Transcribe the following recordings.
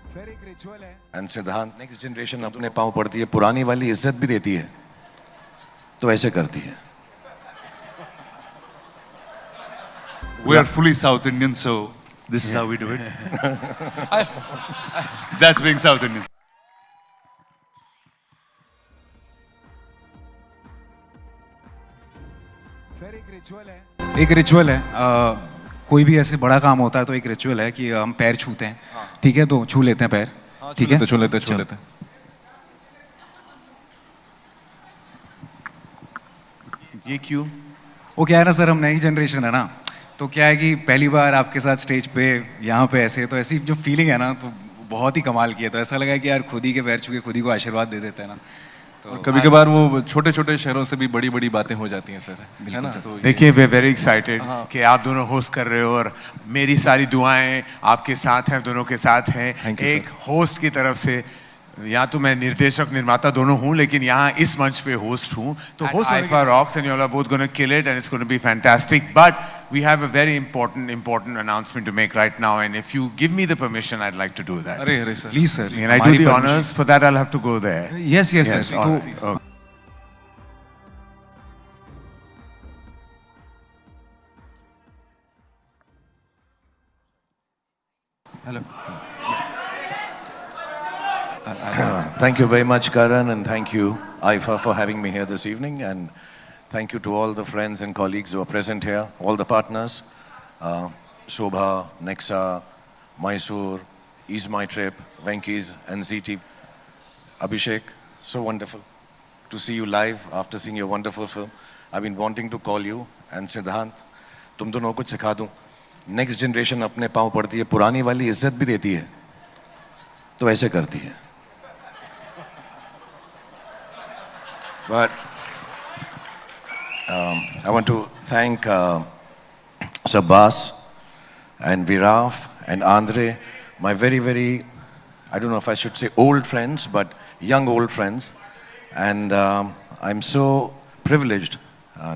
Sir एक ritual है and सिद्धांत नेक्स्ट जनरेशन अपने पांव पड़ती है, पुरानी वाली इज्जत भी देती है, तो ऐसे करती है. We are fully South Indian, so this is how we do it. That's being South Indian. Sir एक रिचुअल है कोई भी ऐसे बड़ा काम होता है तो एक रिचुअल है कि हम पैर छूते हैं. ठीक है, तो छू लेते हैं पैर. ठीक है, छू लेते. ये क्यों? वो क्या है ना सर, हम नई जनरेशन है ना, तो क्या है कि पहली बार आपके साथ स्टेज पे यहाँ पे ऐसे, तो ऐसी जो फीलिंग है ना, तो बहुत ही कमाल की है. तो ऐसा लगा कि यार खुद ही के पैर छू के खुद ही को आशीर्वाद दे देते हैं ना. तो कभी कभार वो छोटे छोटे शहरों से भी बड़ी बड़ी बातें हो जाती हैं सर, है ना? तो देखिए वे वेरी एक्साइटेड कि आप दोनों होस्ट कर रहे हो और मेरी सारी दुआएं आपके साथ हैं, दोनों के साथ हैं. Thank you, एक होस्ट की तरफ से, यहाँ तो मैं निर्देशक निर्माता दोनों हूँ, लेकिन यहाँ इस मंच पे होस्ट हूँ. तो host IIFA rocks and you all are both going to kill it and it's going to be fantastic. But we have a very important announcement to make right now, and if you give me the permission, I'd like to do that. अरे sir, please sir, Can I do the honors? For that, I'll have to go there. Yes Yes, sir. all तो right. Okay. Hello. Thank you very much, Karan, and thank you, IIFA, for having me here this evening. And thank you to all the friends and colleagues who are present here, all the partners, Shobha, Nexa, Mysore, Ease My Trip, Venky's, NZT, Abhishek. So wonderful to see you live after seeing your wonderful film. I've been wanting to call you. And Siddhant, तुम दोनों को सिखा दूं. Next generation अपने पांव पड़ती है, पुरानी वाली इज्जत भी देती है, तो ऐसे करती है. But I want to thank Sabbas and Viraf and Andre, my very, I don't know if I should say old friends, but young old friends. And I'm so privileged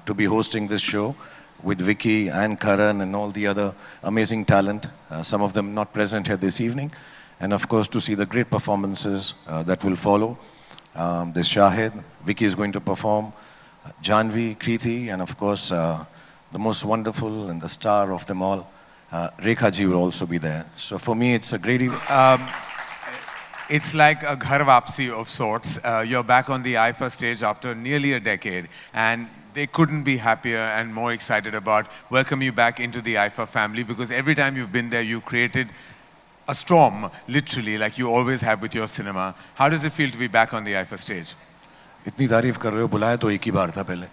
to be hosting this show with Vicky and Karan and all the other amazing talent, some of them not present here this evening. And of course, to see the great performances that will follow. There's Shahid, Vicky is going to perform, Janvi, Kriti, and of course, the most wonderful and the star of them all, Rekha ji will also be there. So for me, it's a great evening. It's like a ghar wapsi of sorts. You're back on the IIFA stage after nearly a decade, and they couldn't be happier and more excited about welcoming you back into the IIFA family, because every time you've been there, you created a storm, literally, like you always have with your cinema. How does it feel to be back on the IIFA stage? इतनी तारीफ कर रहे हो, बुलाया तो एक ही बार था पहले.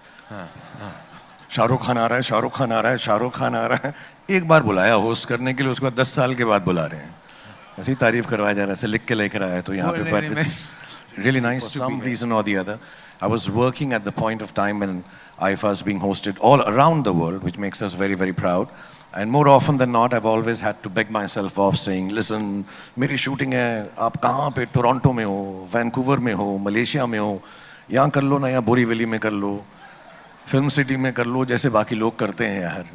शाहरुख खान आ रहा है, शाहरुख खान आ रहा है, शाहरुख खान आ रहा है. एक बार बुलाया होस्ट करने के लिए, उसके बाद 10 साल के बाद बुला रहे हैं. ऐसी तारीफ करवाया जा रहा है, ऐसे लिख के लेकर आया तो यहाँ पे. But it's really nice for some reason or the other. I was working at the point of time when IIFA is being hosted all around the world, which makes us very, very proud. And more often than not, I've always had to beg myself off saying, listen, मेरी shooting है, आप कहाँ पे, Toronto में हो, Vancouver में हो, Malaysia में हो, यहाँ कर लो ना, या बोरीवली में कर लो, फिल्म सिटी में कर लो, जैसे बाकी लोग करते हैं यार.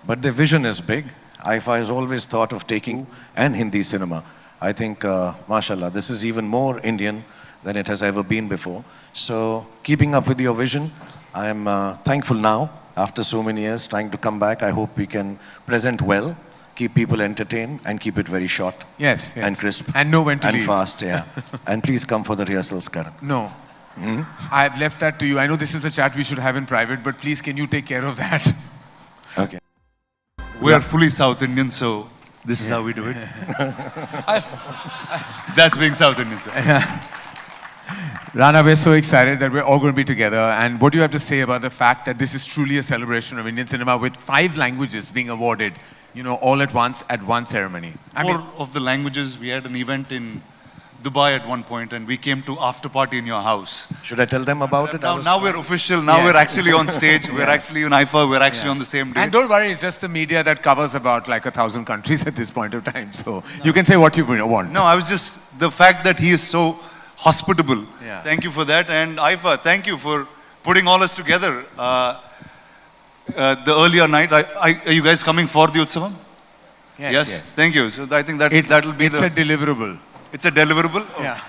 But the vision is big. IIFA has always thought of taking and Hindi cinema. I think, mashallah, this is even more Indian than it has ever been before. So, keeping up with your vision, I am thankful now, after so many years, trying to come back. I hope we can present well, keep people entertained, and keep it very short. Yes. And crisp. And know when to and leave. fast, yeah. And please come for the rehearsals, Karan. No. I've left that to you. I know this is a chat we should have in private, but please, can you take care of that? Okay. We are fully South Indian, so this is how we do it. That's being South Indian, sir. Rana, we're so excited that we're all going to be together. And what do you have to say about the fact that this is truly a celebration of Indian cinema with 5 languages being awarded, you know, all at once at one ceremony? Four of the languages, we had an event in Dubai at one point, and we came to after party in your house. Should I tell them about it? Now we're official. Now we're actually on stage. We're actually in IIFA. We're actually on the same day. And don't worry, it's just the media that covers about like 1,000 countries at this point of time. So you can say what you want. No, I was just, the fact that he is so hospitable. Yeah. Thank you for that. And IIFA, thank you for putting all us together. The earlier night, are you guys coming for the Utsavam? Yes. Thank you. So I think that that'll be it's a deliverable. It's a deliverable. Yeah.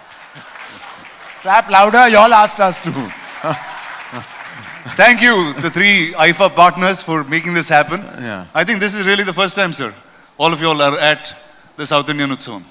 Clap louder, y'all asked us to. Thank you, the three IFA partners, for making this happen. Yeah. I think this is really the first time, sir. All of you all are at the South Indian Utsavam.